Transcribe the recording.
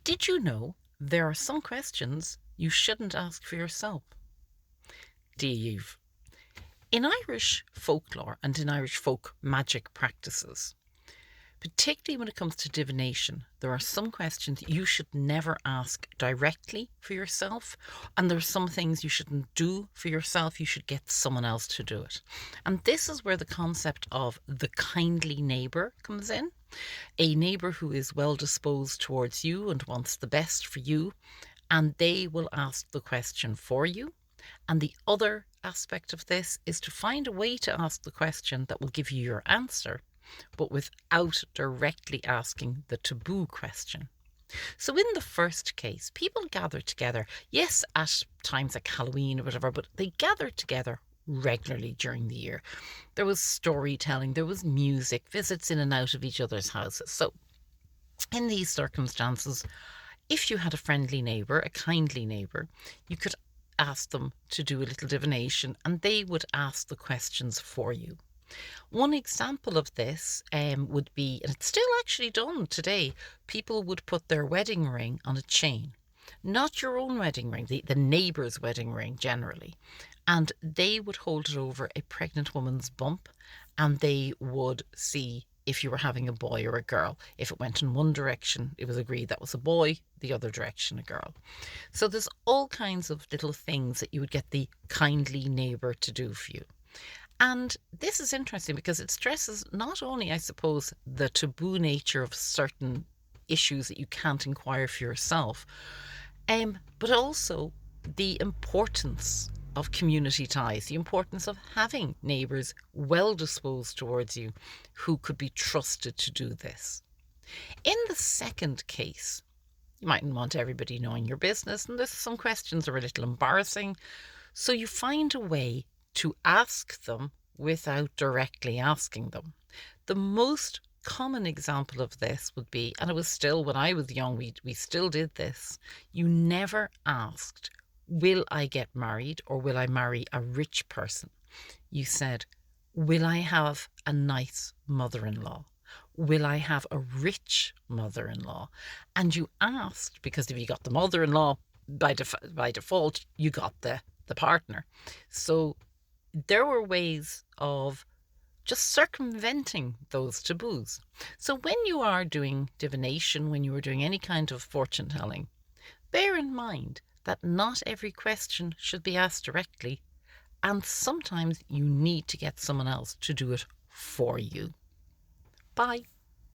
Did you know there are some questions you shouldn't ask for yourself? Dave. In Irish folklore and in Irish folk magic practices, particularly when it comes to divination, there are some questions you should never ask directly for yourself, and there are some things you shouldn't do for yourself. You should get someone else to do it. And this is where the concept of the kindly neighbour comes in. A neighbour who is well disposed towards you and wants the best for you, and they will ask the question for you. And the other aspect of this is to find a way to ask the question that will give you your answer, but without directly asking the taboo question. So in the first case, people gather together, yes, at times like Halloween or whatever, but they gathered together regularly during the year. There was storytelling, there was music, visits in and out of each other's houses. So in these circumstances, if you had a friendly neighbour, a kindly neighbour, you could ask them to do a little divination and they would ask the questions for you. One example of this would be, and it's still actually done today, people would put their wedding ring on a chain. Not your own wedding ring, the neighbour's wedding ring generally. And they would hold it over a pregnant woman's bump and they would see if you were having a boy or a girl. If it went in one direction, it was agreed that was a boy, the other direction, a girl. So there's all kinds of little things that you would get the kindly neighbour to do for you. And this is interesting because it stresses not only, I suppose, the taboo nature of certain issues that you can't inquire for yourself, but also the importance of community ties, the importance of having neighbours well disposed towards you who could be trusted to do this. In the second case, you mightn't want everybody knowing your business, and there's some questions are a little embarrassing, so you find a way to ask them without directly asking them. The most common example of this would be, and it was still when I was young, we still did this, you never asked, will I get married or will I marry a rich person? You said, will I have a nice mother-in-law? Will I have a rich mother-in-law? And you asked, because if you got the mother-in-law, by default, you got the partner. So there were ways of just circumventing those taboos. So when you are doing divination, when you are doing any kind of fortune telling, bear in mind that not every question should be asked directly, and sometimes you need to get someone else to do it for you. Bye.